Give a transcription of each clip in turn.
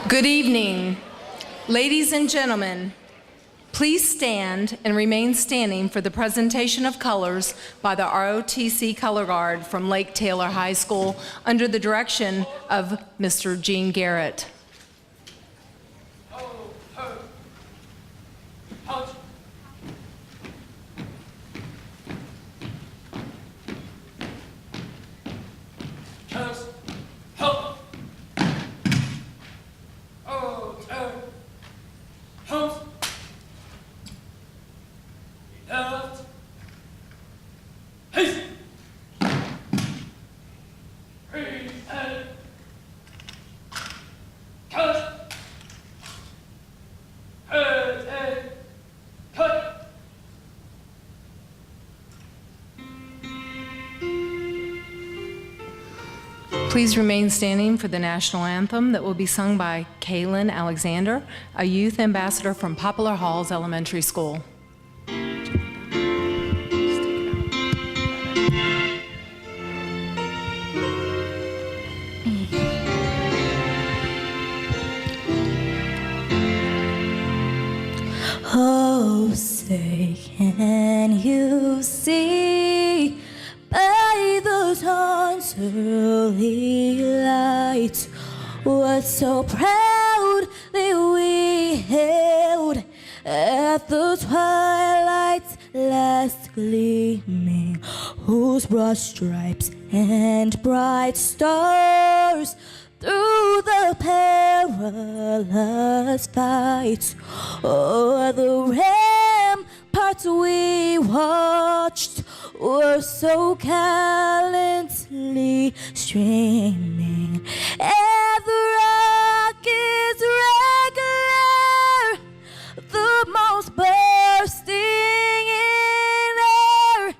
Good evening. Ladies and gentlemen, please stand and remain standing for the presentation of colors by the ROTC Color Guard from Lake Taylor High School under the direction of Mr. Gene Garrett. Please remain standing for the national anthem that will be sung by Kaylin Alexander, a youth ambassador from Poplar Halls Elementary School. Oh, say, can you see by the dawn's early light what so proudly we hailed at the twilight's last gleaming, whose broad stripes and bright stars through the perilous fight o'er the ramparts we watched were so gallantly streaming, and the rocket's regular, the most bursting in air,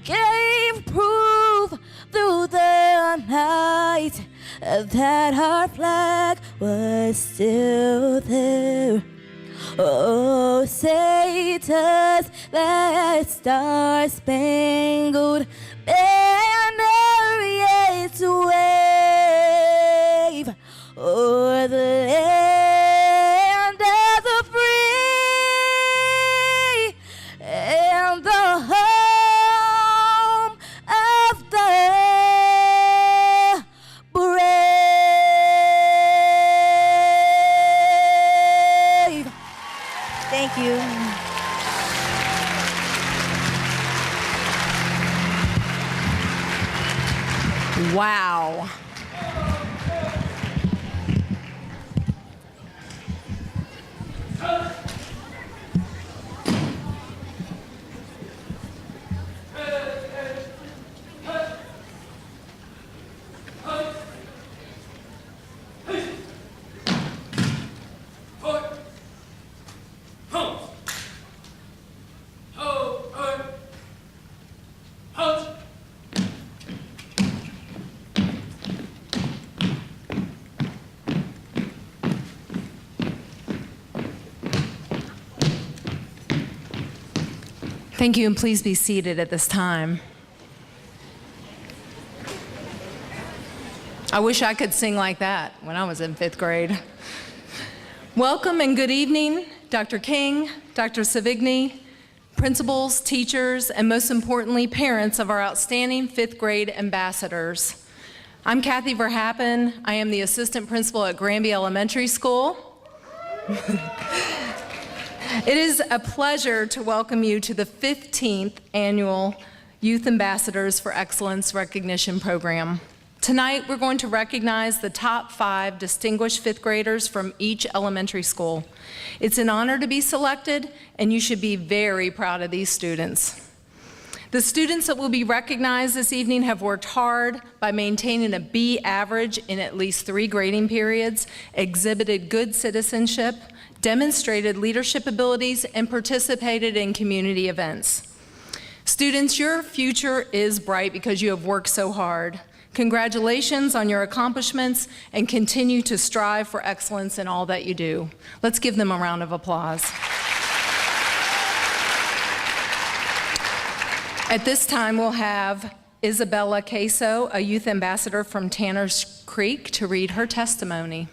gave proof through the night that our flag was still there. Oh, say does that star-spangled banner yet wave o'er the land of the free and the home of the brave. Thank you. Wow. Thank you, and please be seated at this time. I wish I could sing like that when I was in 5th grade. Welcome and good evening, Dr. King, Dr. Savigny, principals, teachers, and most importantly, parents of our outstanding 5th grade ambassadors. I'm Kathy Verhappen. I am the assistant principal at Granby Elementary School. It is a pleasure to welcome you to the 15th Annual Youth Ambassadors for Excellence Recognition Program. Tonight, we're going to recognize the top 5 distinguished 5th graders from each elementary school. It's an honor to be selected, and you should be very proud of these students. The students that will be recognized this evening have worked hard by maintaining a B average in at least 3 grading periods, exhibited good citizenship, demonstrated leadership abilities, and participated in community events. Students, your future is bright because you have worked so hard. Congratulations on your accomplishments, and continue to strive for excellence in all that you do. Let's give them a round of applause. At this time, we'll have Isabella Queso, a youth ambassador from Tanners Creek, to read her testimony.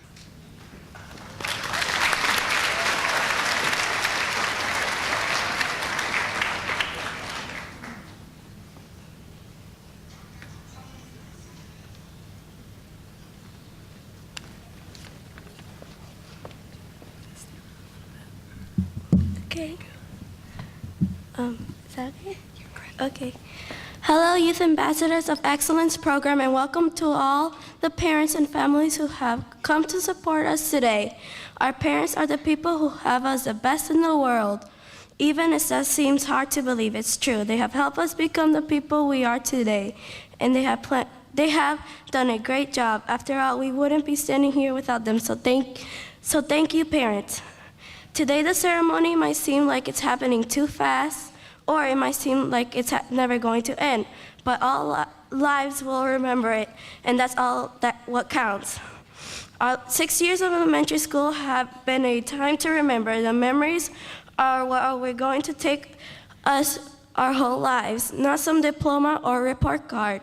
Okay. Is that okay? Okay. Hello, Youth Ambassadors of Excellence Program, and welcome to all the parents and families who have come to support us today. Our parents are the people who have us the best in the world. Even if that seems hard to believe, it's true. They have helped us become the people we are today, and they have done a great job. After all, we wouldn't be standing here without them, so thank you, parents. Today, the ceremony might seem like it's happening too fast, or it might seem like it's never going to end, but all lives will remember it, and that's what counts. Our 6 years of elementary school have been a time to remember. The memories are what we're going to take us our whole lives, not some diploma or report card.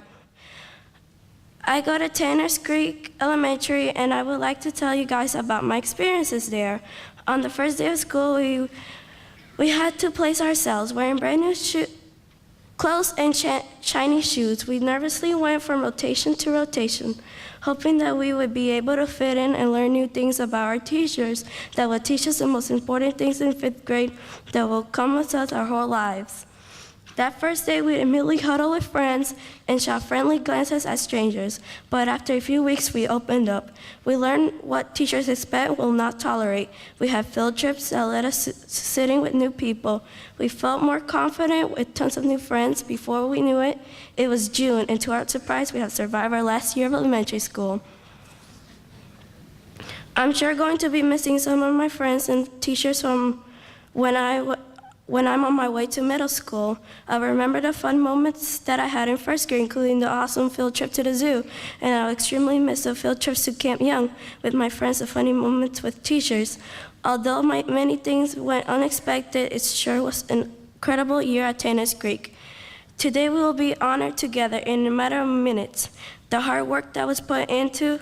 I go to Tanners Creek Elementary, and I would like to tell you guys about my experiences there. On the first day of school, we had to place ourselves wearing brand new clothes and shiny shoes. We nervously went from rotation to rotation, hoping that we would be able to fit in and learn new things about our teachers that would teach us the most important things in 5th grade that will come with us our whole lives. That first day, we immediately huddled with friends and shot friendly glances at strangers, but after a few weeks, we opened up. We learned what teachers expect and will not tolerate. We had field trips that led us to sitting with new people. We felt more confident with tons of new friends. Before we knew it, it was June, and to our surprise, we had survived our last year of elementary school. I'm sure going to be missing some of my friends and teachers from when I'm on my way to middle school. I remember the fun moments that I had in 1st grade, including the awesome field trip to the zoo, and I'll extremely miss the field trips to Camp Young with my friends, the funny moments with teachers. Although many things went unexpected, it sure was an incredible year at Tanners Creek. Today we will be honored together in a matter of minutes. The hard work that was put into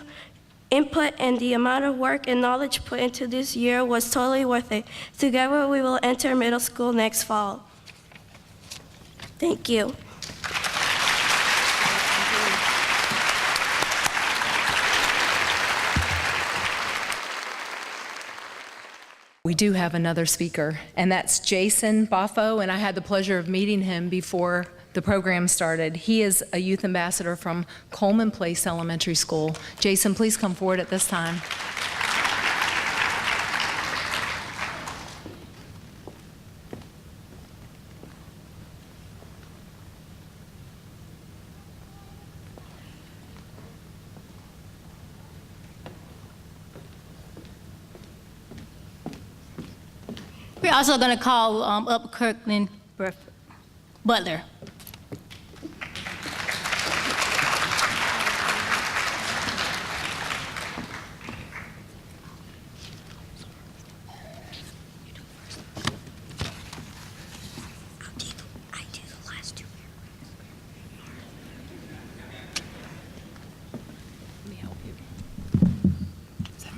input and the amount of work and knowledge put into this year was totally worth it. Together we will enter middle school next fall. Thank you. We do have another speaker, and that's Jason Boffo, and I had the pleasure of meeting him before the program started. He is a youth ambassador from Coleman Place Elementary School. Jason, please come forward at this time. We're also going to call up Kirkland Butler.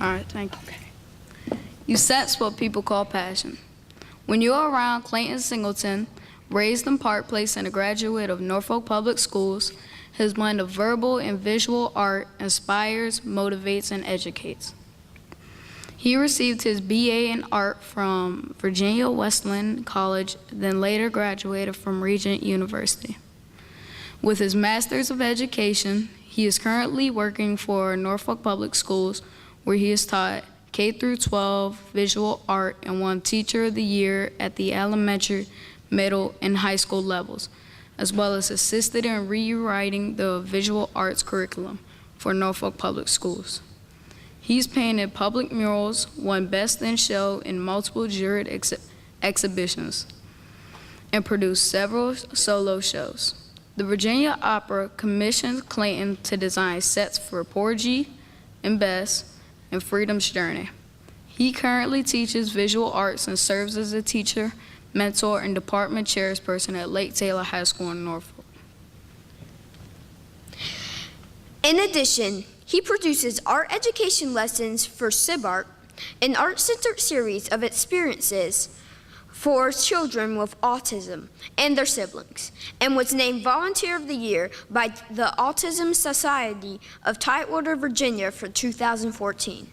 All right, thank you. Okay. You sense what people call passion. When you're around Clayton Singleton, raised in Park Place and a graduate of Norfolk Public Schools, his blend of verbal and visual art inspires, motivates, and educates. He received his BA in art from Virginia Wesleyan College, then later graduated from Regent University. With his Master's of Education, he is currently working for Norfolk Public Schools, where he is taught K-12 visual art and won Teacher of the Year at the elementary, middle, and high school levels, as well as assisted in rewriting the visual arts curriculum for Norfolk Public Schools. He's painted public murals, won Best in Show in multiple juried exhibitions, and produced several solo shows. The Virginia Opera commissioned Clayton to design sets for Porgy and Bess and Freedom's Journey. He currently teaches visual arts and serves as a teacher, mentor, and department chairperson at Lake Taylor High School in Norfolk. In addition, he produces art education lessons for SIBART, an art-centered series of experiences for children with autism and their siblings, and was named Volunteer of the Year by the Autism Society of Tidewater, Virginia for 2013.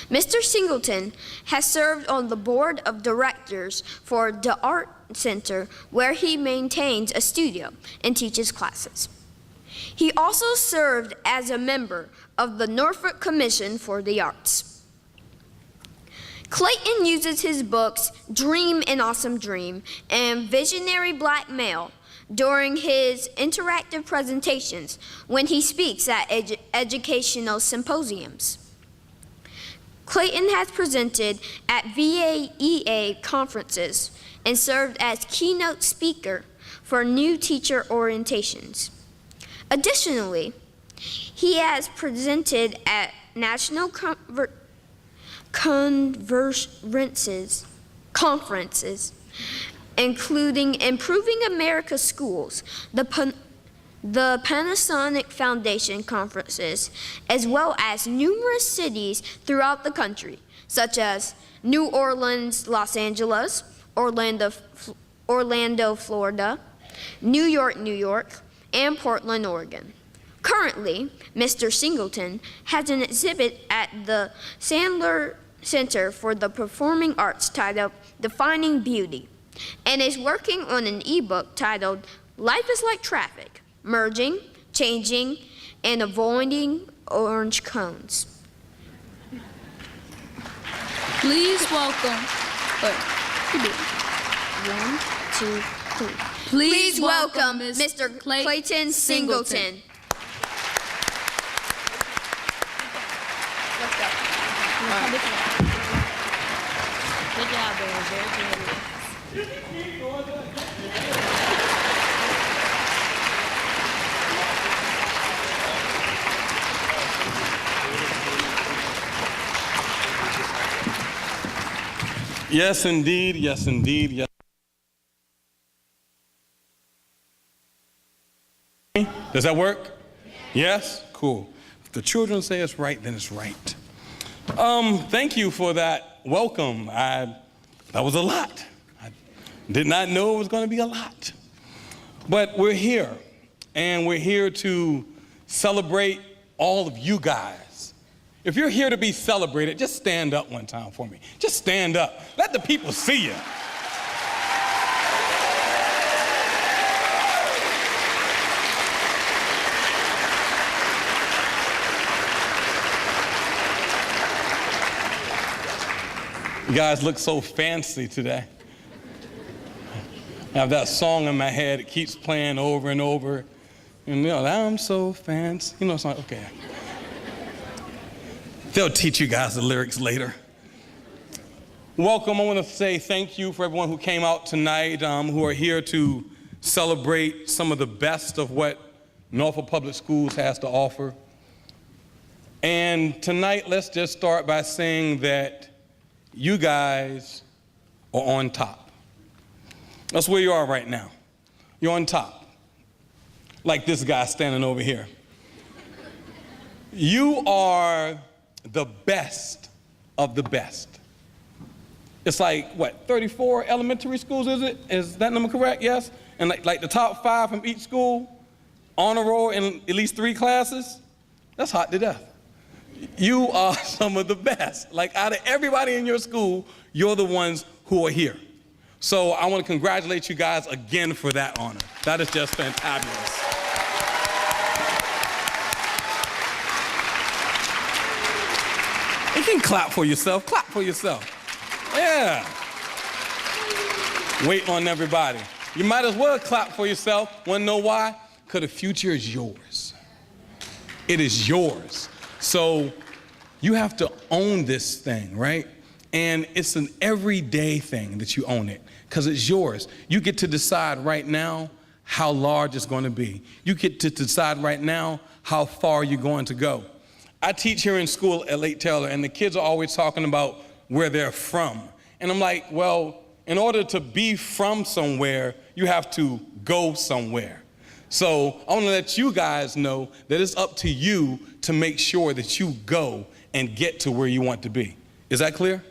Mr. Singleton has served on the board of directors for the Art Center, where he maintains a studio and teaches classes. He also served as a member of the Norfolk Commission for the Arts. Clayton uses his books Dream an Awesome Dream and Visionary Black Male during his interactive presentations when he speaks at educational symposiums. Clayton has presented at VAEA conferences and served as keynote speaker for new teacher orientations. Additionally, he has presented at national conferences, including Improving America's Schools, the Panasonic Foundation conferences, as well as numerous cities throughout the country, such as New Orleans, Los Angeles, Orlando, Florida, New York, and Portland, Oregon. Currently, Mr. Singleton has an exhibit at the Sandler Center for the Performing Arts titled Defining Beauty, and is working on an ebook titled Life is Like Traffic, Merging, Changing, and Avoiding Orange Cones. Please welcome. One, two, three. Please welcome Mr. Clayton Singleton. Good job, baby. Very good. Yes, indeed. Yes, indeed. Yes. Does that work? Yes? Cool. If the children say it's right, then it's right. Thank you for that welcome. That was a lot. I did not know it was going to be a lot. But we're here, and we're here to celebrate all of you guys. If you're here to be celebrated, just stand up one time for me. Just stand up. Let the people see you. You guys look so fancy today. I have that song in my head. It keeps playing over and over. And you know, I'm so fancy. You know, it's like, okay. They'll teach you guys the lyrics later. Welcome. I want to say thank you for everyone who came out tonight, who are here to celebrate some of the best of what Norfolk Public Schools has to offer. And tonight, let's just start by saying that you guys are on top. That's where you are right now. You're on top. Like this guy standing over here. You are the best of the best. It's like, what, 34 elementary schools, is it? Is that number correct? Yes? And like the top 5 from each school, honor roll in at least 3 classes? That's hot to death. You are some of the best. Like out of everybody in your school, you're the ones who are here. So I want to congratulate you guys again for that honor. That is just fantabulous. You can clap for yourself. Clap for yourself. Yeah. Waiting on everybody. You might as well clap for yourself. Want to know why? Because the future is yours. It is yours. So you have to own this thing, right? And it's an everyday thing that you own it because it's yours. You get to decide right now how large it's going to be. You get to decide right now how far you're going to go. I teach here in school at Lake Taylor, and the kids are always talking about where they're from. And I'm like, well, in order to be from somewhere, you have to go somewhere. So I want to let you guys know that it's up to you to make sure that you go and get to where you want to be. Is that clear?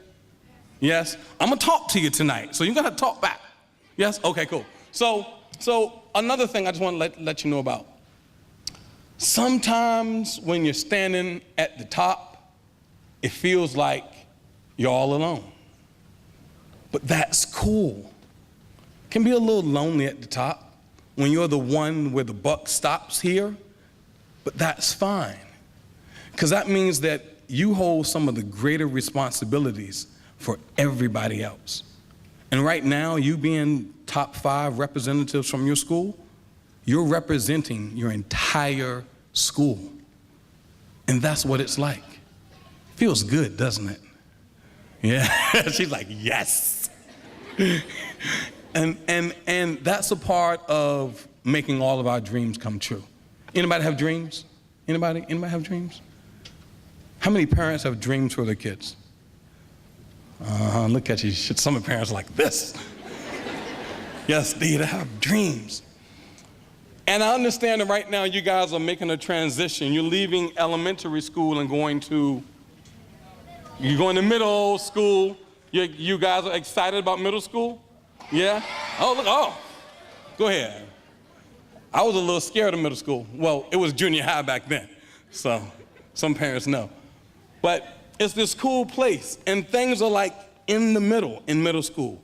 Yes? I'm going to talk to you tonight, so you're going to talk back. Yes? Okay, cool. So another thing I just want to let you know about. Sometimes when you're standing at the top, it feels like you're all alone. But that's cool. It can be a little lonely at the top when you're the one where the buck stops here, but that's fine. Because that means that you hold some of the greater responsibilities for everybody else. And right now, you being top 5 representatives from your school, you're representing your entire school. And that's what it's like. Feels good, doesn't it? Yeah, she's like, yes. And that's a part of making all of our dreams come true. Anybody have dreams? Anybody have dreams? How many parents have dreams for their kids? Look at you, some of the parents are like this. Yes, they have dreams. And I understand that right now you guys are making a transition. You're leaving elementary school and you're going to middle school. You guys are excited about middle school? Yeah? Go ahead. I was a little scared of middle school. Well, it was junior high back then, so some parents know. But it's this cool place, and things are like in the middle in middle school.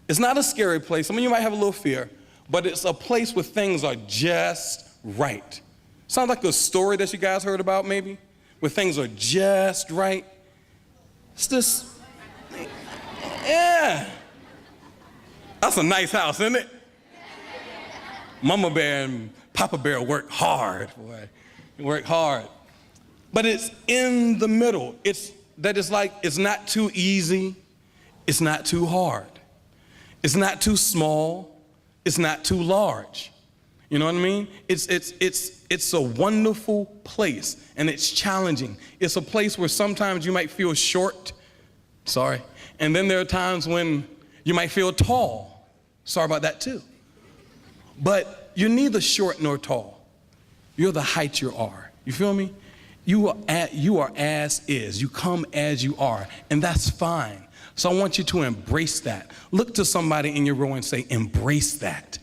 It's not a scary place. Some of you might have a little fear, but it's a place where things are just right. Sounds like a story that you guys heard about maybe, where things are just right. It's this, yeah. That's a nice house, isn't it? Mama Bear and Papa Bear work hard, boy. They work hard. But it's in the middle. It's not too easy. It's not too hard. It's not too small. It's not too large. You know what I mean? It's a wonderful place, and it's challenging. It's a place where sometimes you might feel short. Sorry. And then there are times when you might feel tall. Sorry about that too. But you're neither short nor tall. You're the height you are. You feel me? You are as is. You come as you are, and that's fine. So I want you to embrace that. Look to somebody in your row and say, embrace that.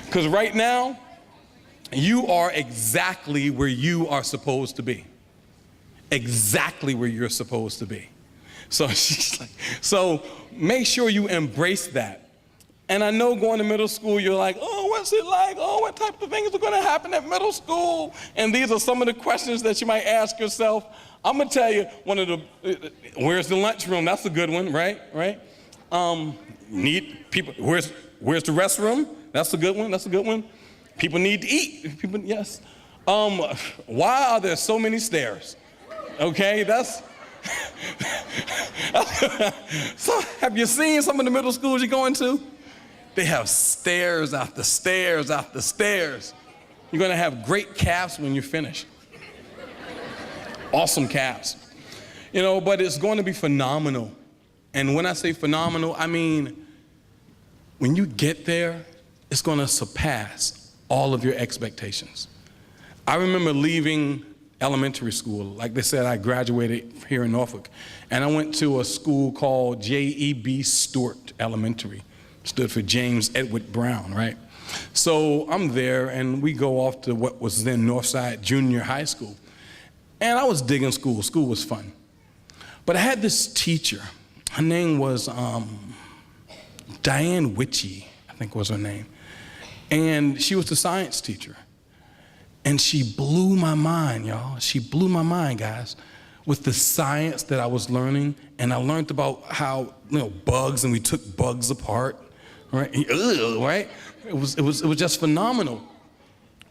Because right now, you are exactly where you are supposed to be. Exactly where you're supposed to be. So she's like, so make sure you embrace that. And I know going to middle school, you're like, oh, what's it like? Oh, what type of things are going to happen at middle school? And these are some of the questions that you might ask yourself. I'm going to tell you where's the lunchroom? That's a good one, right? Need people, where's the restroom? That's a good one. People need to eat. Yes. Why are there so many stairs? Okay, that's... So have you seen some of the middle schools you're going to? They have stairs after stairs after stairs. You're going to have great calves when you finish. Awesome calves. But it's going to be phenomenal. And when I say phenomenal, I mean, when you get there, it's going to surpass all of your expectations. I remember leaving elementary school. Like they said, I graduated here in Norfolk, and I went to a school called J.E.B. Stewart Elementary. Stood for James Edward Brown, right? So I'm there, and we go off to what was then Northside Junior High School. And I was digging school. School was fun. But I had this teacher. Her name was Diane Witchy, I think was her name. And she was the science teacher. And she blew my mind, y'all. She blew my mind, guys, with the science that I was learning. And I learned about how, bugs, and we took bugs apart, right? Right? It was just phenomenal.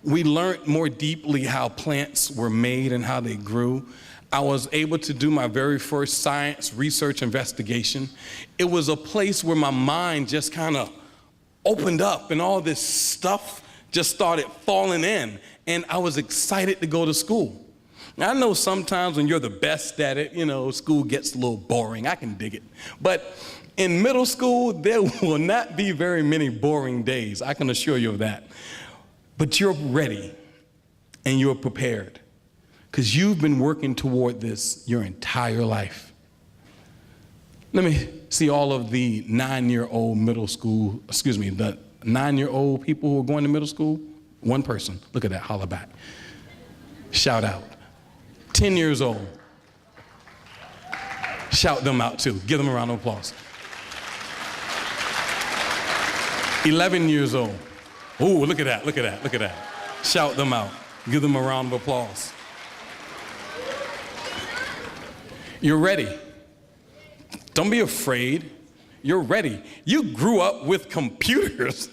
We learned more deeply how plants were made and how they grew. I was able to do my very first science research investigation. It was a place where my mind just kind of opened up, and all this stuff just started falling in. And I was excited to go to school. Now, I know sometimes when you're the best at it, school gets a little boring. I can dig it. But in middle school, there will not be very many boring days. I can assure you of that. But you're ready and you're prepared because you've been working toward this your entire life. Let me see all of the 9-year-old the 9-year-old people who are going to middle school. One person, look at that, holler back. Shout out. 10 years old. Shout them out too. Give them a round of applause. 11 years old. Ooh, look at that, look at that, look at that. Shout them out. Give them a round of applause. You're ready. Don't be afraid. You're ready. You grew up with computers.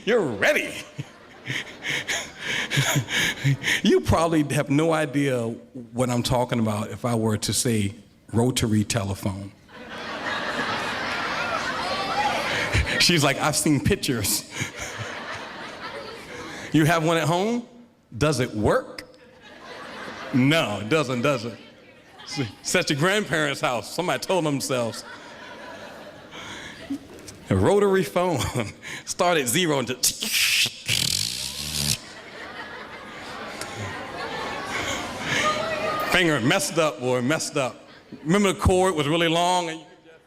You're ready. You probably have no idea what I'm talking about if I were to say rotary telephone. She's like, I've seen pictures. You have one at home? Does it work? No, it doesn't, does it? It's at your grandparents' house. Somebody told themselves. A rotary phone. Start at 0 and just... Finger messed up, boy, messed up. Remember the cord was really long and you could just...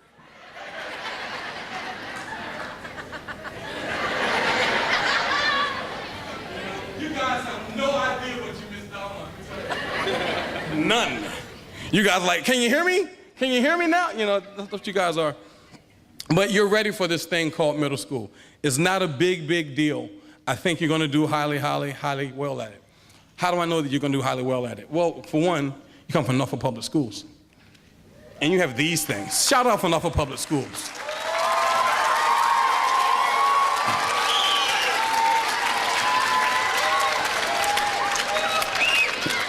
You guys have no idea what you missed out on. None. You guys like, can you hear me? Can you hear me now? You know, that's what you guys are. But you're ready for this thing called middle school. It's not a big, big deal. I think you're gonna do highly, highly, highly well at it. How do I know that you're gonna do highly well at it? Well, for one, you come from Norfolk Public Schools. And you have these things. Shout out for Norfolk Public Schools.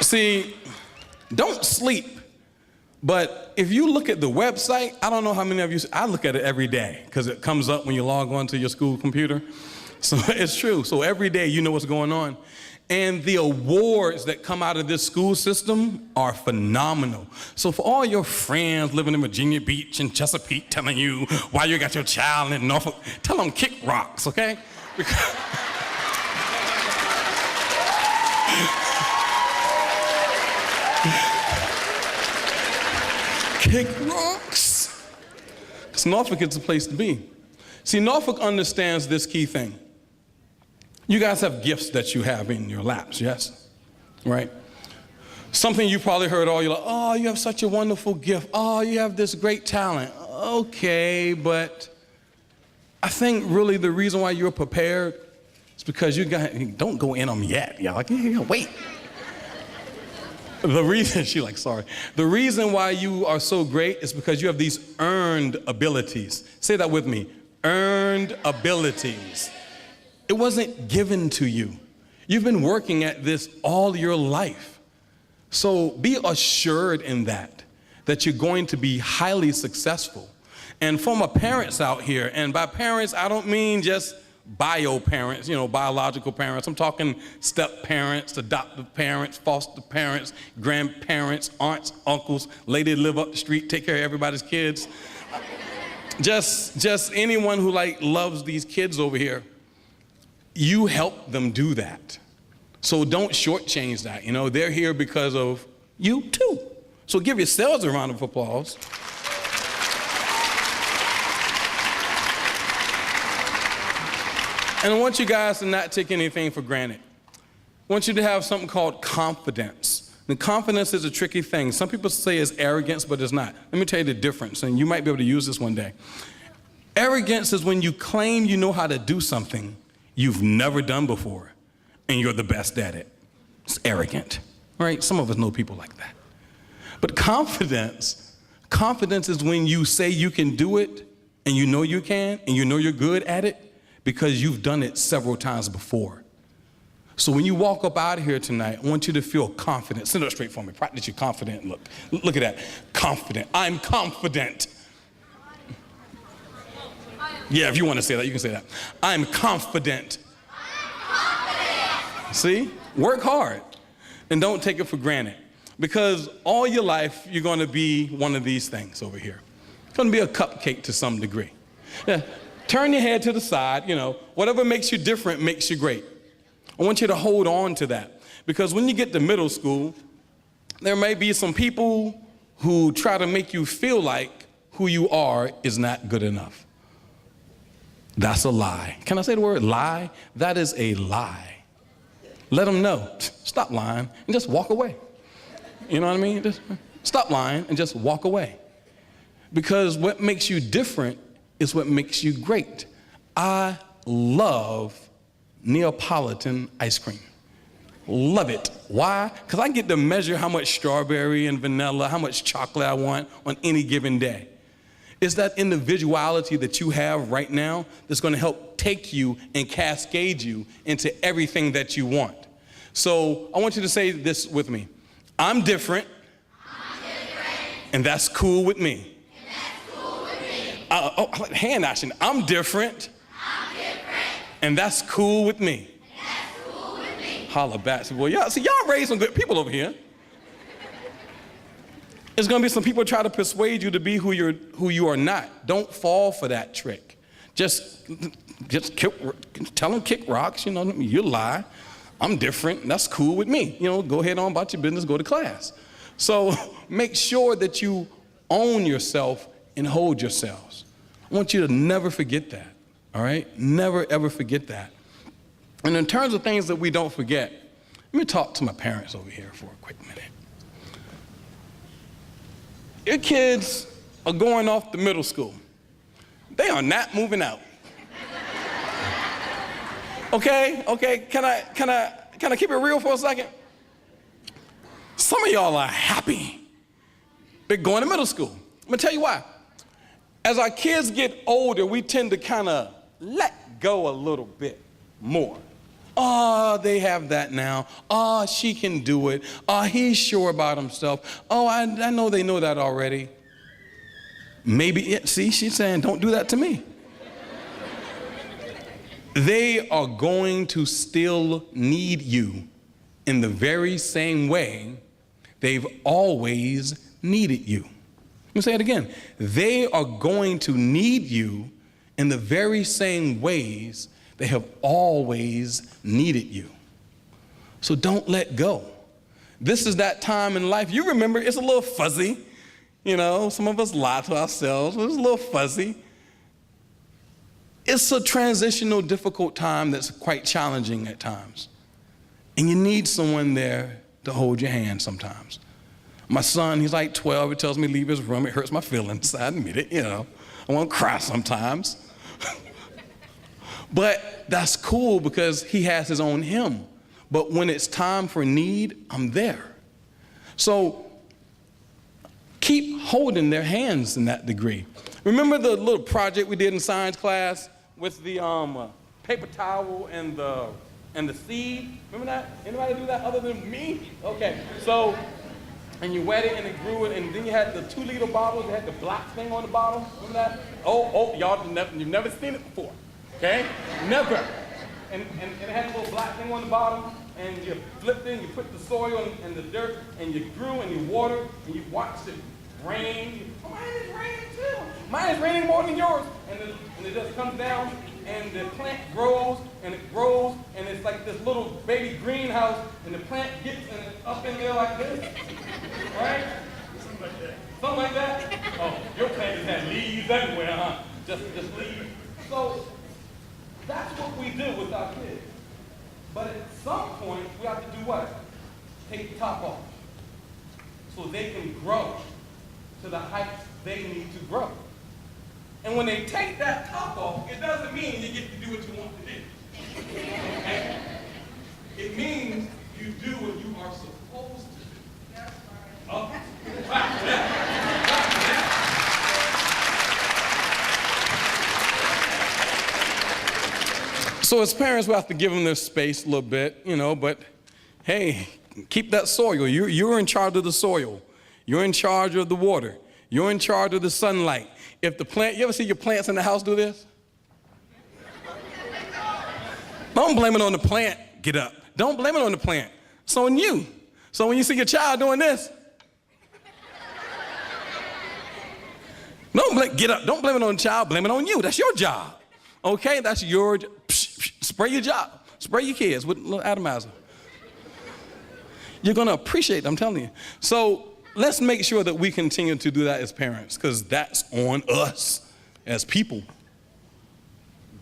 See, don't sleep. But if you look at the website, I don't know how many of you, I look at it every day because it comes up when you log on to your school computer. So it's true. So every day you know what's going on. And the awards that come out of this school system are phenomenal. So for all your friends living in Virginia Beach and Chesapeake telling you why you got your child in Norfolk, tell them kick rocks, okay? Kick rocks. Because Norfolk is the place to be. See, Norfolk understands this key thing. You guys have gifts that you have in your laps, yes? Right? Something you probably heard all your life, oh, you have such a wonderful gift. Oh, you have this great talent. Okay, but I think really the reason why you're prepared is because you got, don't go in them yet. Y'all like, yeah, wait. The reason, she's like, sorry. The reason why you are so great is because you have these earned abilities. Say that with me, earned abilities. It wasn't given to you. You've been working at this all your life. So be assured in that you're going to be highly successful. And for my parents out here, and by parents, I don't mean just bio parents, you know, biological parents. I'm talking step parents, adoptive parents, foster parents, grandparents, aunts, uncles, lady live up the street, take care of everybody's kids. Just anyone who like loves these kids over here. You help them do that. So don't shortchange that. You know, they're here because of you too. So give yourselves a round of applause. And I want you guys to not take anything for granted. I want you to have something called confidence. And confidence is a tricky thing. Some people say it's arrogance, but it's not. Let me tell you the difference, and you might be able to use this one day. Arrogance is when you claim you know how to do something you've never done before, and you're the best at it. It's arrogant, right? Some of us know people like that. But confidence is when you say you can do it, and you know you can, and you know you're good at it, because you've done it several times before. So when you walk up out of here tonight, I want you to feel confident. Sit up straight for me. Practice your confident look. Look at that. Confident. I'm confident. Yeah, if you want to say that, you can say that. I'm confident. See? Work hard. And don't take it for granted. Because all your life, you're going to be one of these things over here. It's going to be a cupcake to some degree. Yeah. Turn your head to the side, you know, whatever makes you different makes you great. I want you to hold on to that. Because when you get to middle school, there may be some people who try to make you feel like who you are is not good enough. That's a lie. Can I say the word lie? That is a lie. Let them know. Stop lying and just walk away. You know what I mean? Just stop lying and just walk away. Because what makes you different is what makes you great. I love Neapolitan ice cream. Love it. Why? Because I get to measure how much strawberry and vanilla, how much chocolate I want on any given day. It's that individuality that you have right now that's going to help take you and cascade you into everything that you want. So I want you to say this with me. I'm different. And that's cool with me. I like hand action. I'm different. And that's cool with me. Holla back. Well, y'all raised some good people over here. There's gonna be some people try to persuade you to be who you are not. Don't fall for that trick. Just tell them kick rocks. You lie. I'm different. That's cool with me. Go ahead on about your business. Go to class. So make sure that you own yourself and hold yourselves. I want you to never forget that. All right? Never ever forget that. And in terms of things that we don't forget, let me talk to my parents over here for a quick minute. Your kids are going off to middle school. They are not moving out. Okay, can I keep it real for a second? Some of y'all are happy they're going to middle school. I'm gonna tell you why. As our kids get older, we tend to kind of let go a little bit more. Oh, they have that now. Oh, she can do it. Oh, he's sure about himself. Oh, I know they know that already. Maybe, see, she's saying, don't do that to me. They are going to still need you in the very same way they've always needed you. Let me say it again. They are going to need you in the very same ways they have always needed you. So don't let go. This is that time in life. You remember, it's a little fuzzy. Some of us lie to ourselves. It's a little fuzzy. It's a transitional, difficult time that's quite challenging at times. And you need someone there to hold your hand sometimes. My son, he's like 12. He tells me to leave his room. It hurts my feelings. I admit it, I want to cry sometimes. But that's cool because he has his own hymn. But when it's time for need, I'm there. So keep holding their hands in that degree. Remember the little project we did in science class with the paper towel and the seed? Remember that? Anybody do that other than me? Okay. So, and you wet it and it grew it, and then you had the 2-liter bottles that had the black thing on the bottom. Remember that? Oh, y'all you've never seen it before. Okay? Never. And it had a little black thing on the bottom, and you flipped it, and you put the soil and the dirt, and you grew and you watered, and you watched it rain. Mine is raining too. Mine is raining more than yours. And it just comes down, and the plant grows, and it grows, and it's like this little baby greenhouse, and the plant gets up in there like this, right? Something like that. Oh, your plant just had leaves everywhere, huh? Just leaves. So that's what we do with our kids. But at some point, we have to do what? Take the top off so they can grow to the heights they need to grow. And when they take that top off, it doesn't mean you get to do what you want to do. Okay? It means you do what you are supposed to do. Okay. So as parents, we have to give them their space a little bit, but hey, keep that soil. You're in charge of the soil. You're in charge of the water. You're in charge of the sunlight. If the plant, you ever see your plants in the house do this? Don't blame it on the plant. Get up. Don't blame it on the plant. It's on you. So when you see your child doing this, get up. Don't blame it on the child. Blame it on you. That's your job. Okay? That's your job. Spray your job. Spray your kids with a little atomizer. You're going to appreciate it, I'm telling you. So let's make sure that we continue to do that as parents, because that's on us as people.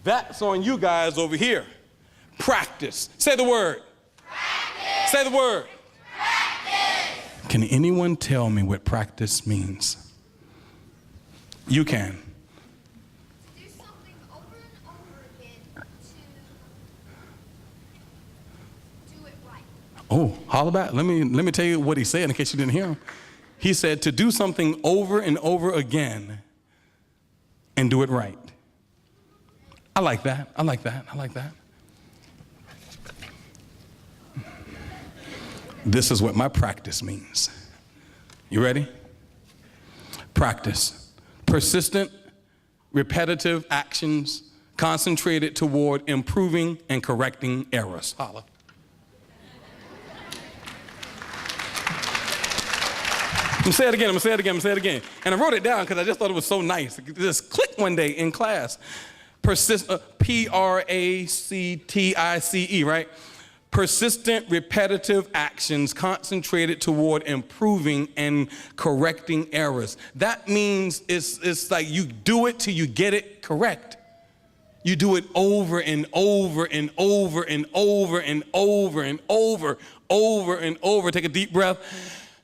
That's on you guys over here. Practice. Say the word. Practice. Say the word. Practice. Can anyone tell me what practice means? You can. Do something over and over again to do it right. Oh, holler back. Let me tell you what he said in case you didn't hear him. He said to do something over and over again and do it right. I like that. I like that. I like that. This is what my practice means. You ready? Practice. Persistent, repetitive actions concentrated toward improving and correcting errors. Holla. I'm gonna say it again, I'm gonna say it again, I'm gonna say it again. And I wrote it down because I just thought it was so nice. It just clicked one day in class. P-R-A-C-T-I-C-E, right? Persistent, repetitive actions concentrated toward improving and correcting errors. That means it's like you do it till you get it correct. You do it over and over and over and over and over and over and over. Take a deep breath.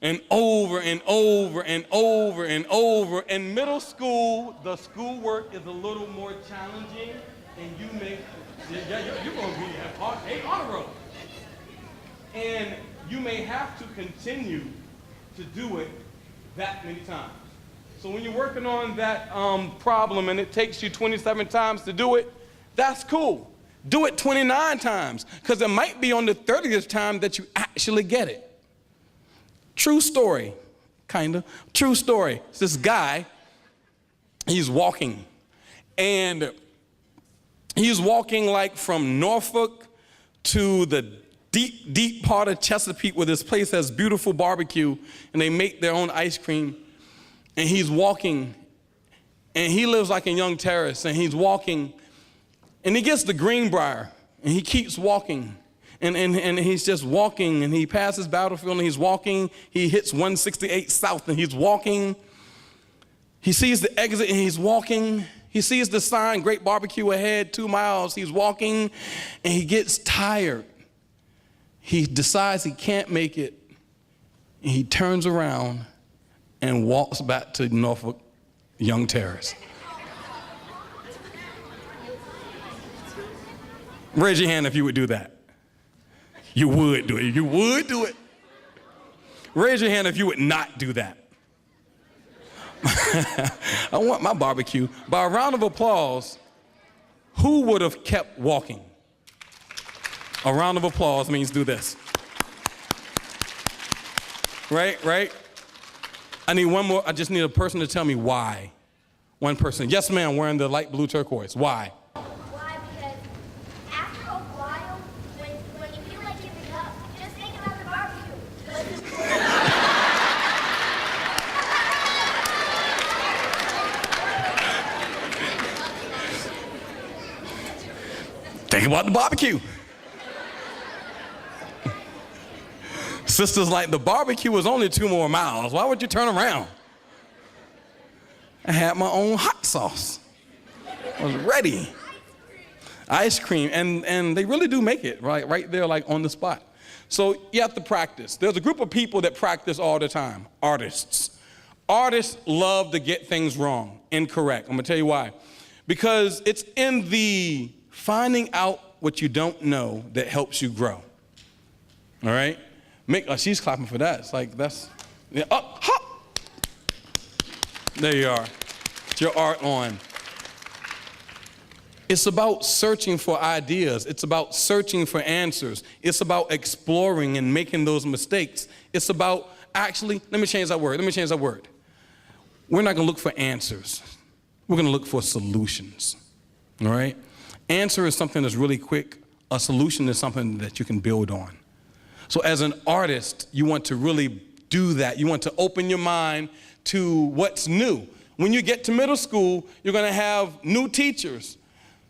And over and over and over and over. In middle school, the schoolwork is a little more challenging, and you're going to be at part 8 honor roll. And you may have to continue to do it that many times. So when you're working on that problem and it takes you 27 times to do it, that's cool. Do it 29 times, because it might be on the 30th time that you actually get it. True story, kind of. True story. It's this guy, he's walking. And he's walking like from Norfolk to the deep, deep part of Chesapeake where this place has beautiful barbecue and they make their own ice cream. And he's walking, and he lives like in Young Terrace, and he's walking, and he gets to Greenbrier, and he keeps walking. And he's just walking, and he passes Battlefield, and he's walking. He hits 168 South, and he's walking. He sees the exit, and he's walking. He sees the sign, Great Barbecue ahead, 2 miles. He's walking, and he gets tired. He decides he can't make it, and he turns around and walks back to Norfolk Young Terrace. Raise your hand if you would do that. You would do it. You would do it. Raise your hand if you would not do that. I want my barbecue. By a round of applause, who would have kept walking? A round of applause means do this. Right, right? I need one more. I just need a person to tell me why. One person. Yes, ma'am, wearing the light blue turquoise. Why? Think about the barbecue. Sister's like, the barbecue was only 2 more miles. Why would you turn around? I had my own hot sauce. I was ready. Ice cream, and they really do make it right there, like on the spot. So you have to practice. There's a group of people that practice all the time, artists. Artists love to get things wrong, incorrect. I'm gonna tell you why. Because it's in the finding out what you don't know that helps you grow. All right? She's clapping for that. It's like, that's, yeah, up, hop. There you are. It's your art on. It's about searching for ideas. It's about searching for answers. It's about exploring and making those mistakes. It's about actually, let me change that word. We're not gonna look for answers. We're gonna look for solutions, all right? Answer is something that's really quick. A solution is something that you can build on. So as an artist, you want to really do that. You want to open your mind to what's new. When you get to middle school, you're gonna have new teachers.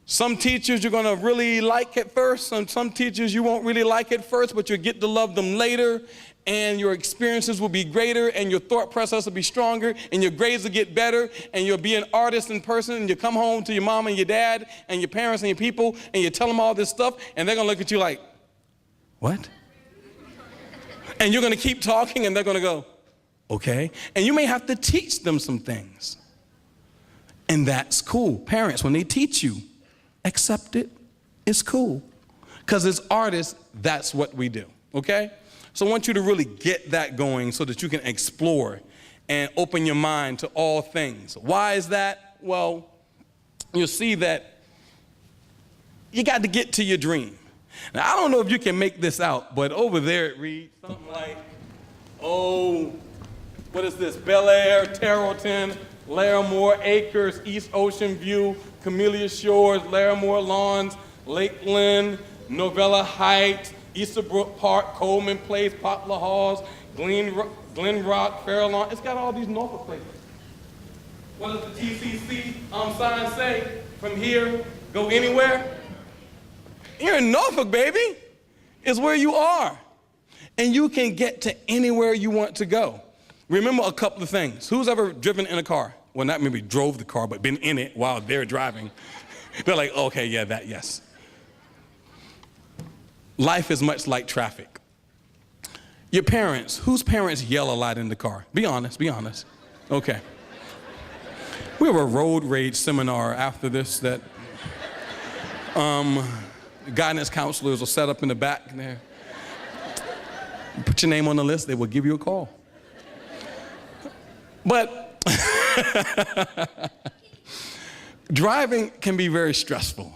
Some teachers you're gonna really like at first, and some teachers you won't really like at first, but you'll get to love them later, and your experiences will be greater, and your thought process will be stronger, and your grades will get better, and you'll be an artist in person, and you come home to your mom and your dad and your parents and your people, and you tell them all this stuff, and they're gonna look at you like, what? And you're going to keep talking, and they're going to go, okay. And you may have to teach them some things. And that's cool. Parents, when they teach you, accept it. It's cool. Because as artists, that's what we do, okay? So I want you to really get that going so that you can explore and open your mind to all things. Why is that? Well, you'll see that you got to get to your dream. Now, I don't know if you can make this out, but over there it reads something like, oh, what is this? Bel Air, Terrellton, Larimore Acres, East Ocean View, Camellia Shores, Larimore Lawns, Lakeland, Novella Heights, Easterbrook Park, Coleman Place, Poplar Halls, Glen Rock, Fairlawn. It's got all these Norfolk places. What does the TCC sign say? From here, go anywhere? You're in Norfolk, baby. It's where you are. And you can get to anywhere you want to go. Remember a couple of things. Who's ever driven in a car? Well, not maybe drove the car, but been in it while they're driving. They're like, okay, yeah, that, yes. Life is much like traffic. Your parents, whose parents yell a lot in the car? Be honest, be honest. Okay. We have a road rage seminar after this that guidance counselors will set up in the back there. Put your name on the list, they will give you a call. But driving can be very stressful,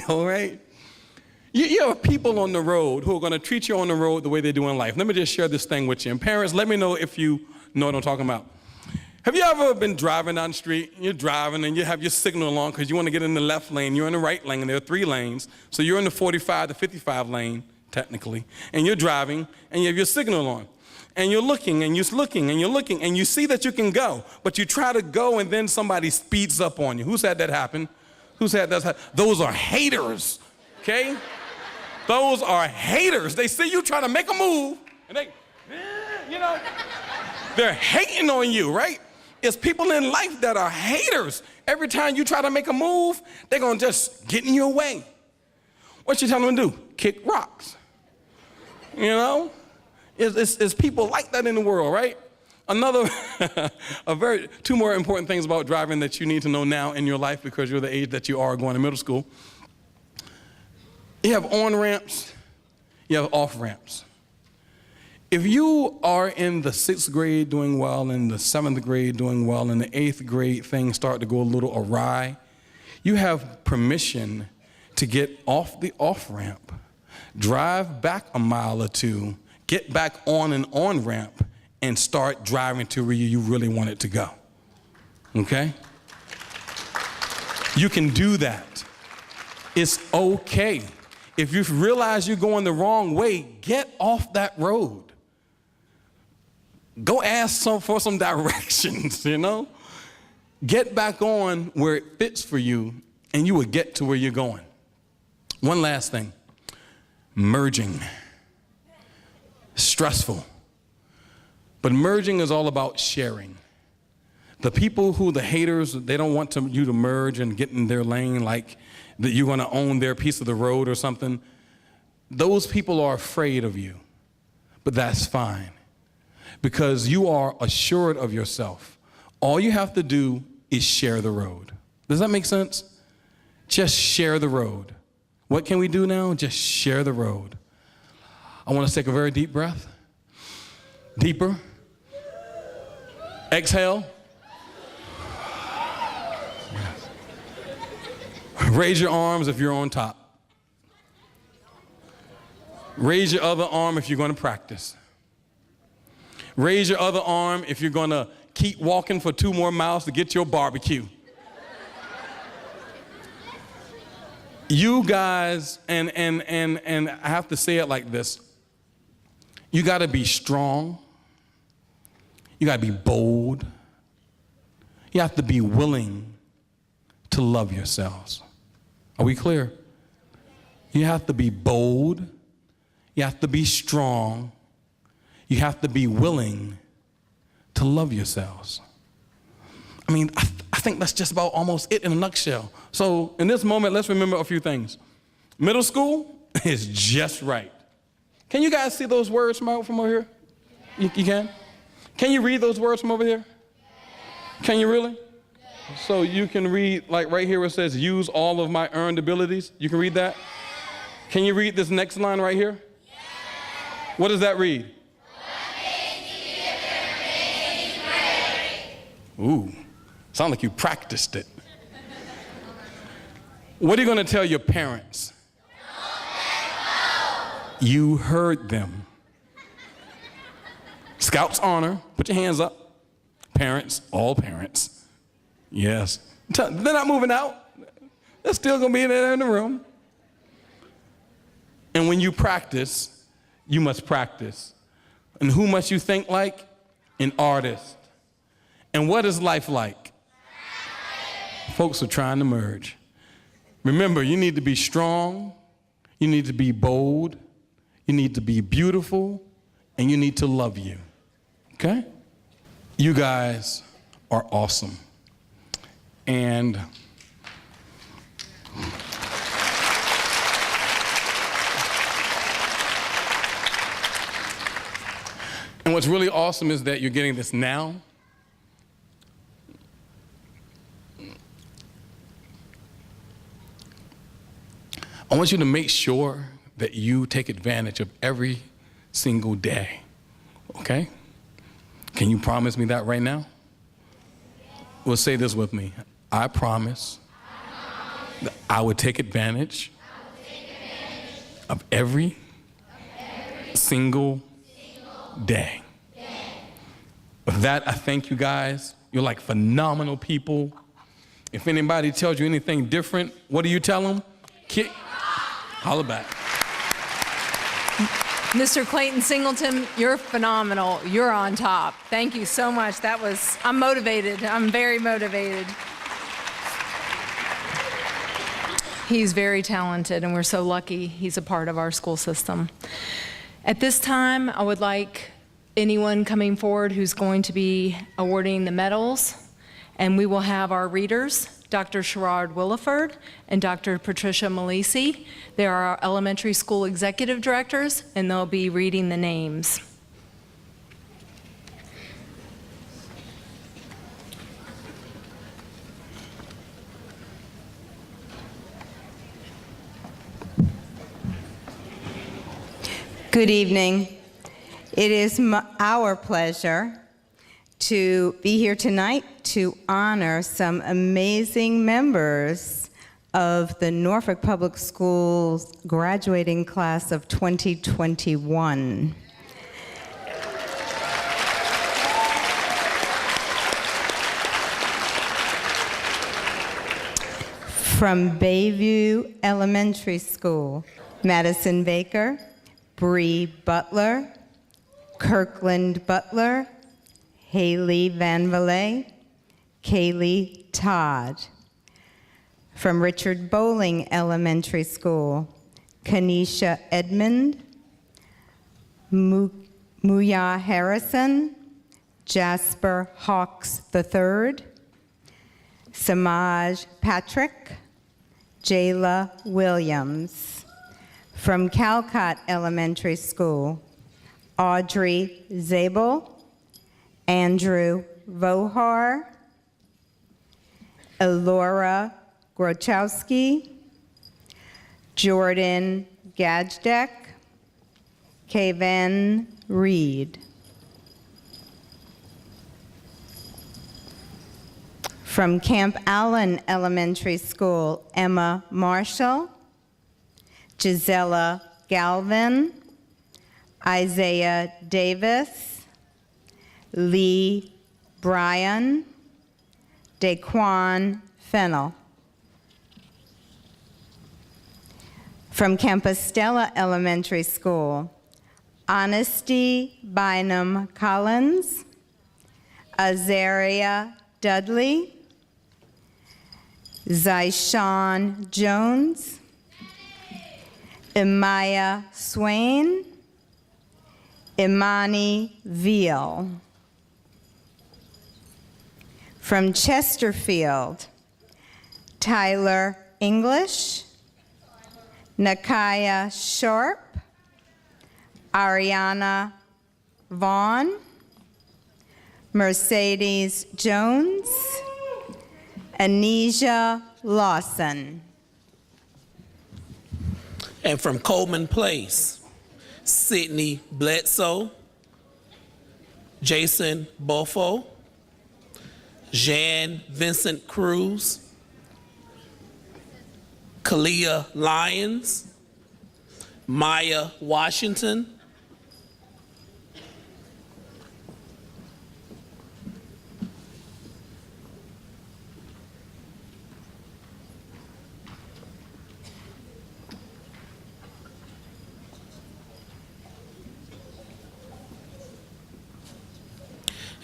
all right? You have people on the road who are going to treat you on the road the way they do in life. Let me just share this thing with you. And parents, let me know if you know what I'm talking about. Have you ever been driving down the street, you're driving and you have your signal on because you want to get in the left lane, you're in the right lane, and there are 3 lanes, so you're in the 45 to 55 lane, technically, and you're driving and you have your signal on. And you're looking and you're looking and you're looking and you see that you can go, but you try to go and then somebody speeds up on you. Who's had that happen? Who's had that happen? Those are haters, okay? Those are haters. They see you trying to make a move and they, they're hating on you, right? It's people in life that are haters. Every time you try to make a move, they're going to just get in your way. What you telling them to do? Kick rocks. You know? It's people like that in the world, right? Another, two more important things about driving that you need to know now in your life because you're the age that you are going to middle school. You have on-ramps, you have off-ramps. If you are in the 6th grade doing well, in the 7th grade doing well, in the 8th grade things start to go a little awry, you have permission to get off the off-ramp, drive back a mile or 2, get back on an on-ramp, and start driving to where you really want it to go, okay? You can do that. It's okay. If you realize you're going the wrong way, get off that road. Go ask for some directions, you know? Get back on where it fits for you, and you will get to where you're going. One last thing, merging. Stressful. But merging is all about sharing. The people who, the haters, they don't want you to merge and get in their lane like that you're going to own their piece of the road or something. Those people are afraid of you. But that's fine. Because you are assured of yourself. All you have to do is share the road. Does that make sense? Just share the road. What can we do now? Just share the road. I want to take a very deep breath. Deeper. Exhale. Raise your arms if you're on top. Raise your other arm if you're going to practice. Raise your other arm if you're going to keep walking for 2 more miles to get your barbecue. You guys, and I have to say it like this, you got to be strong. You got to be bold. You have to be willing to love yourselves. Are we clear? You have to be bold. You have to be strong. You have to be willing to love yourselves. I mean, I think that's just about almost it in a nutshell. So in this moment, let's remember a few things. Middle school is just right. Can you guys see those words from over here? You can? Can you read those words from over here? Can you really? So you can read, like right here where it says, use all of my earned abilities. You can read that? Can you read this next line right here? What does that read? Ooh, sound like you practiced it. What are you going to tell your parents? You heard them. Scouts honor, put your hands up. Parents, all parents. Yes. They're not moving out. They're still going to be there in the room. And when you practice, you must practice. And who must you think like? An artist. And what is life like? Folks are trying to merge. Remember, you need to be strong, you need to be bold, you need to be beautiful, and you need to love you. Okay? You guys are awesome. And what's really awesome is that you're getting this now. I want you to make sure that you take advantage of every single day, okay? Can you promise me that right now? Well, say this with me. I promise that I would take advantage of every single day. With that, I thank you guys. You're like phenomenal people. If anybody tells you anything different, what do you tell them? Holla back. Mr. Clayton Singleton, you're phenomenal. You're on top. Thank you so much. I'm motivated. I'm very motivated. He's very talented, and we're so lucky he's a part of our school system. At this time, I would like anyone coming forward who's going to be awarding the medals, and we will have our readers, Dr. Sherrod Williford and Dr. Patricia Malisi. They are our elementary school executive directors, and they'll be reading the names. Good evening. It is our pleasure to be here tonight to honor some amazing members of the Norfolk Public Schools graduating class of 2021. From Bayview Elementary School, Madison Baker, Bree Butler, Kirkland Butler, Haley Van Valet, Kaylee Todd. From Richard Bowling Elementary School, Kanisha Edmond, Muya Harrison, Jasper Hawks III, Samaj Patrick, Jayla Williams. From Calcott Elementary School, Audrey Zabel, Andrew Vohar, Elora Grochowski, Jordan Gajdek, Kaven Reed. From Camp Allen Elementary School, Emma Marshall, Gisela Galvin, Isaiah Davis, Lee Bryan, Daquan Fennell. From Compostela Elementary School, Honesty Bynum Collins, Azaria Dudley, Zyshawn Jones, Amaya Swain, Imani Veal. From Chesterfield, Tyler English, Nakaya Sharp, Ariana Vaughn, Mercedes Jones, Anisha Lawson. And from Coleman Place, Sydney Bledsoe, Jason Bofo, Jan Vincent Cruz, Kalia Lyons, Maya Washington,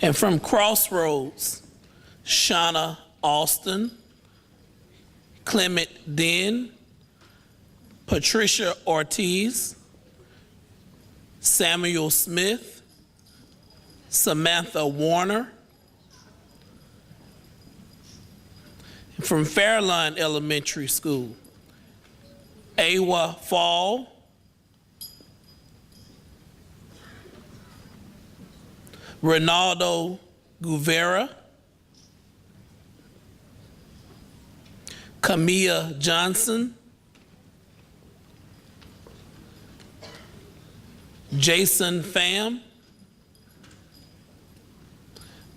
and from Crossroads, Shauna Austin, Clement Den, Patricia Ortiz, Samuel Smith, Samantha Warner. From Fairlawn Elementary School, Awa Fall, Ronaldo Guvera, Camilla Johnson, Jason Pham,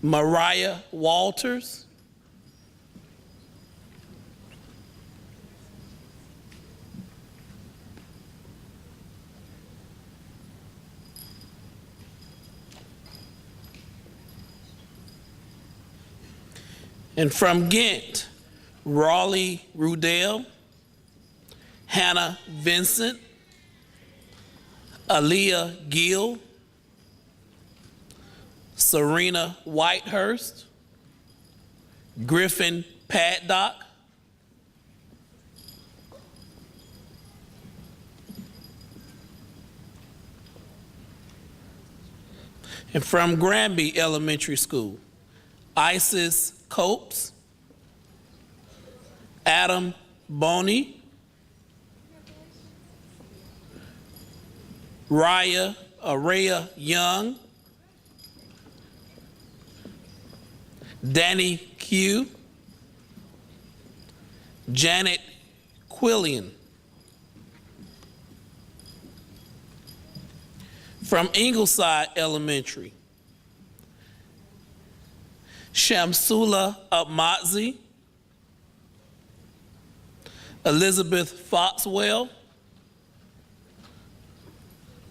Mariah Walters, and from Ghent, Raleigh Rudell, Hannah Vincent, Aaliyah Gill, Serena Whitehurst, Griffin Paddock, and from Granby Elementary School, Isis Copes, Adam Boney, Araya Young, Danny Q, Janet Quillian. From Ingleside Elementary, Shamsula Abmatzi, Elizabeth Foxwell,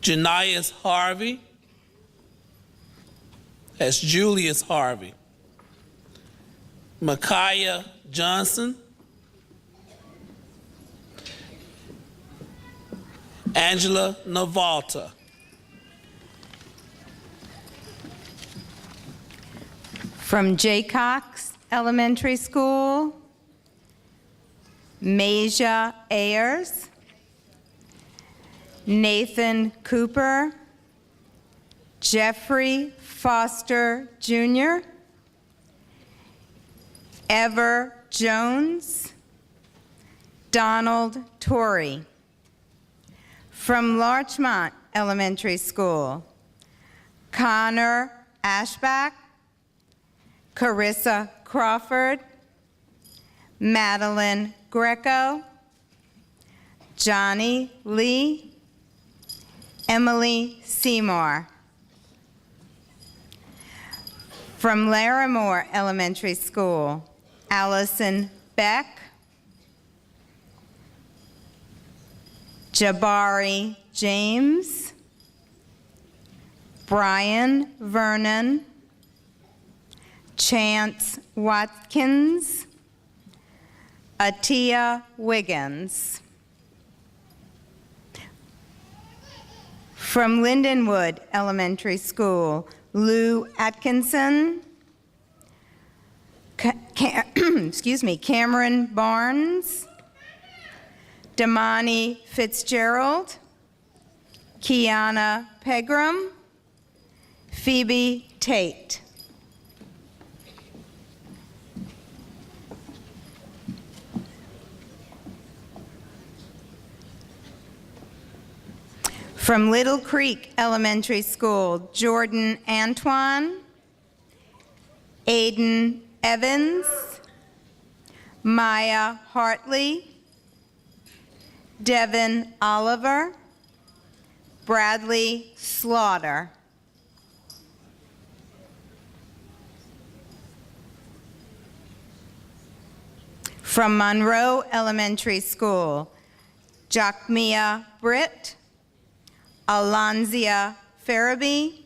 Janias Harvey, that's Julius Harvey, Micaiah Johnson, Angela Navalta. From Jaycox Elementary School, Masia Ayers, Nathan Cooper, Jeffrey Foster Jr., Ever Jones, Donald Torrey. From Larchmont Elementary School, Connor Ashback, Carissa Crawford, Madeline Greco, Johnny Lee, Emily Seymour. From Larimore Elementary School, Allison Beck, Jabari James, Brian Vernon, Chance Watkins, Atia Wiggins. From Lindenwood Elementary School, Lou Atkinson, Cameron Barnes, Damani Fitzgerald, Kiana Pegram, Phoebe Tate. From Little Creek Elementary School, Jordan Antoine, Aiden Evans, Maya Hartley, Devin Oliver, Bradley Slaughter. From Monroe Elementary School, Jacmia Britt, Alonzia Farabee,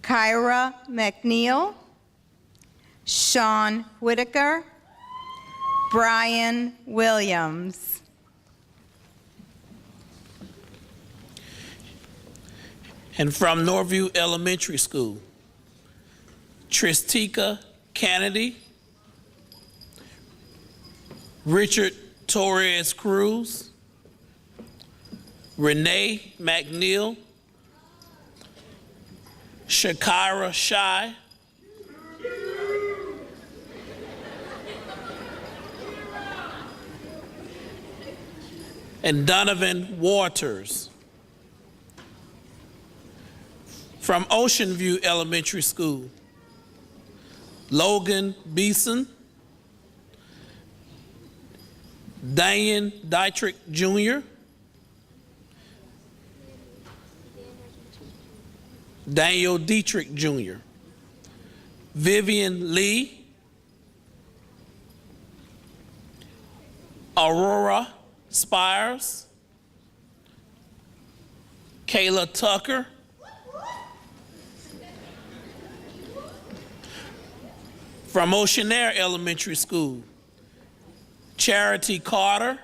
Kyra McNeil, Sean Whitaker, Brian Williams. And from Norview Elementary School, Tristika Kennedy, Richard Torres Cruz, Renee McNeil, Shakira Shy, and Donovan Waters. From Ocean View Elementary School, Logan Beeson, Daniel Dietrich Jr., Daniel Dietrich Jr., Vivian Lee, Aurora Spires, Kayla Tucker, from Oceanair Elementary School, Charity Carter,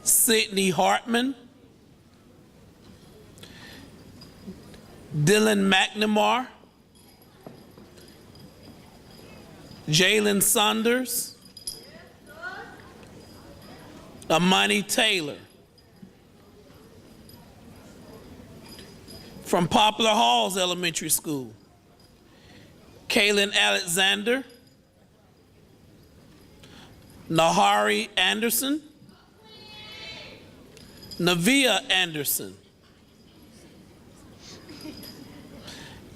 Sydney Hartman, Dylan McNamara, Jalen Saunders, Amani Taylor. From Poplar Halls Elementary School, Kaylin Alexander, Nahari Anderson, Navia Anderson,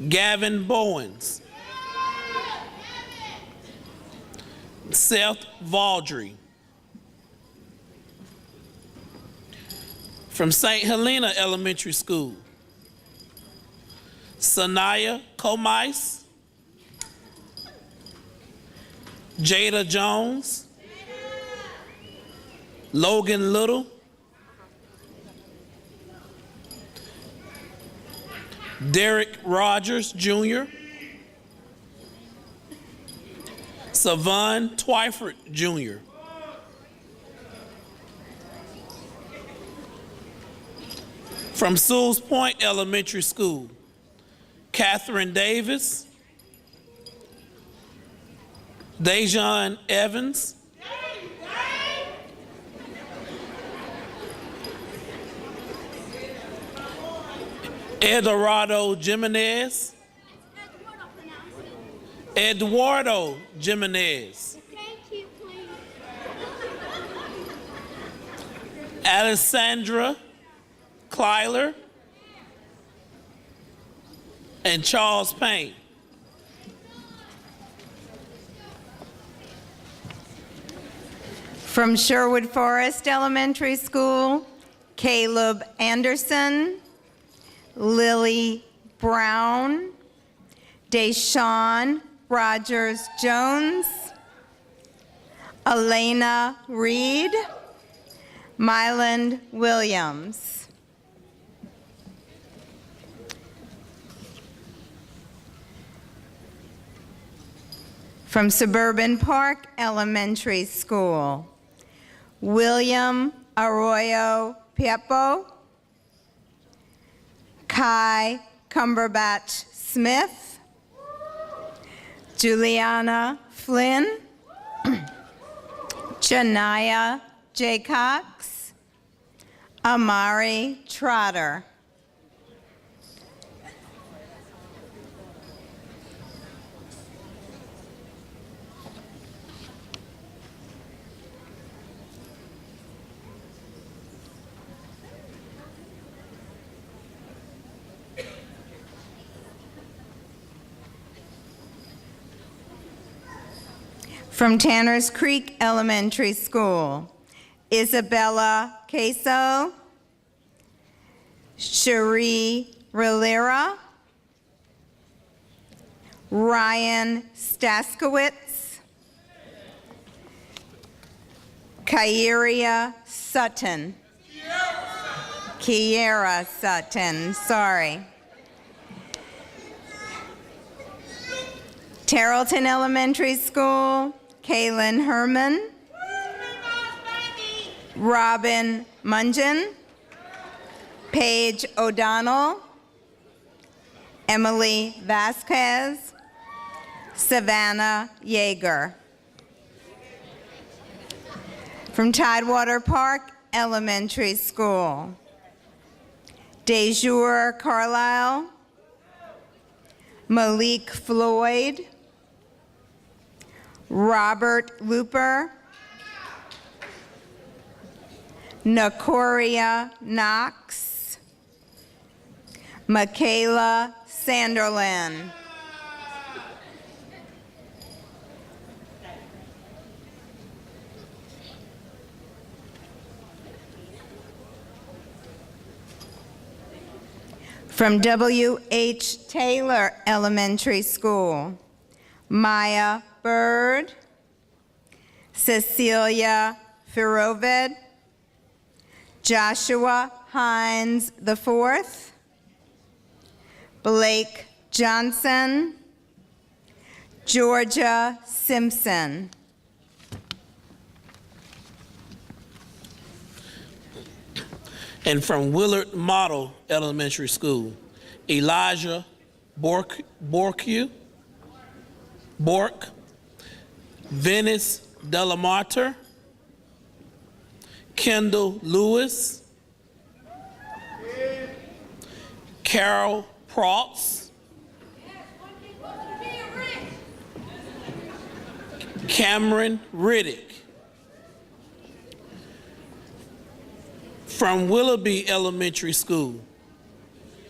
Gavin Bowens, Seth Valdry. From St. Helena Elementary School, Sanaya Comice, Jada Jones, Logan Little, Derek Rogers Jr., Savon Twyford Jr., from Sewell's Point Elementary School, Catherine Davis, Dejon Evans, Eduardo Jimenez, Eduardo Jimenez, Alessandra Klyler, and Charles Payne. From Sherwood Forest Elementary School, Caleb Anderson, Lily Brown, Deshawn Rogers Jones, Elena Reed, Myland Williams. From Suburban Park Elementary School, William Arroyo Piepo, Kai Cumberbatch Smith, Juliana Flynn, Janaya J. Cox, Amari Trotter. From Tanners Creek Elementary School, Isabella Queso, Cherie Rillera, Ryan Staskowitz, Kieria Sutton. Kiera Sutton, sorry. Tarleton Elementary School, Kaylin Herman, Robin Mungeon, Paige O'Donnell, Emily Vasquez, Savannah Yeager. From Tidewater Park Elementary School, Dejour Carlisle, Malik Floyd, Robert Looper, Nakoria Knox, Michaela Sanderlin. From W.H. Taylor Elementary School, Maya Bird, Cecilia Firovid, Joshua Hines IV, Blake Johnson, Georgia Simpson. And from Willard Model Elementary School, Elijah Bork, Venice Delamarter, Kendall Lewis, Carol Protz, Cameron Riddick. From Willoughby Elementary School,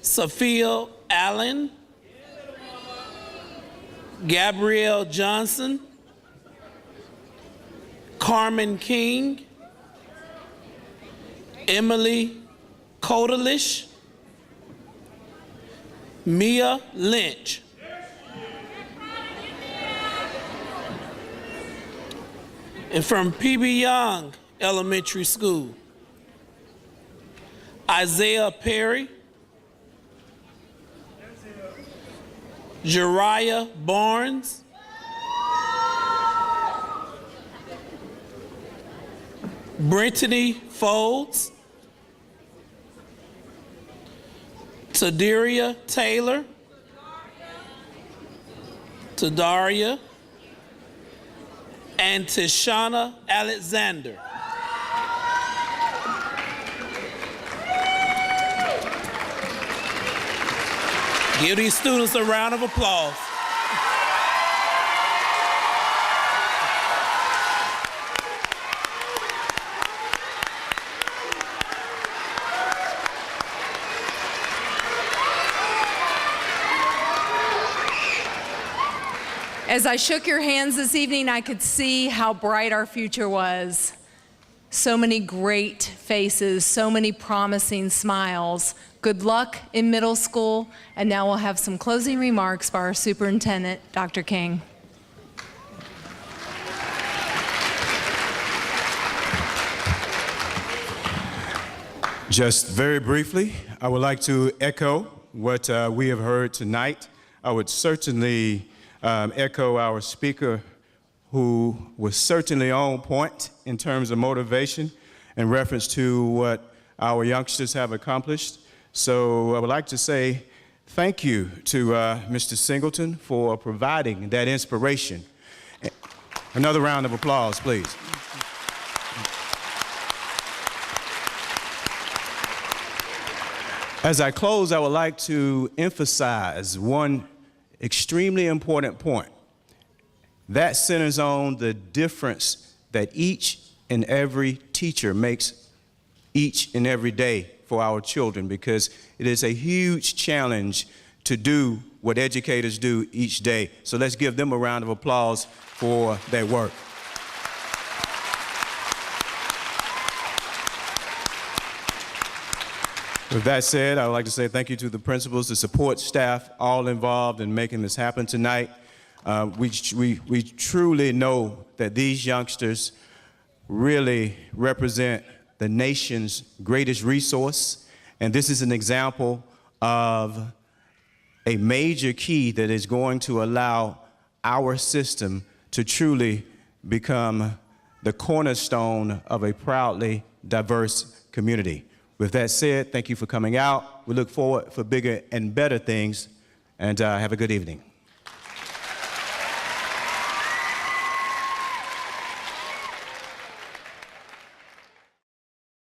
Sophia Allen, Gabrielle Johnson, Carmen King, Emily Kodalish, Mia Lynch. And from P.B. Young Elementary School, Isaiah Perry, Jariah Barnes, Brittany Folds, Tadaria Taylor, Tadaria, and Tishana Alexander. Give these students a round of applause. As I shook your hands this evening, I could see how bright our future was. So many great faces, so many promising smiles. Good luck in middle school, and now we'll have some closing remarks by our superintendent, Dr. King. Just very briefly, I would like to echo what we have heard tonight. I would certainly echo our speaker, who was certainly on point in terms of motivation in reference to what our youngsters have accomplished. So I would like to say thank you to Mr. Singleton for providing that inspiration. Another round of applause, please. As I close, I would like to emphasize one extremely important point. That centers on the difference that each and every teacher makes each and every day for our children, because it is a huge challenge to do what educators do each day. So let's give them a round of applause for their work. With that said, I would like to say thank you to the principals, the support staff, all involved in making this happen tonight. We truly know that these youngsters really represent the nation's greatest resource, and this is an example of a major key that is going to allow our system to truly become the cornerstone of a proudly diverse community. With that said, thank you for coming out. We look forward for bigger and better things, and have a good evening.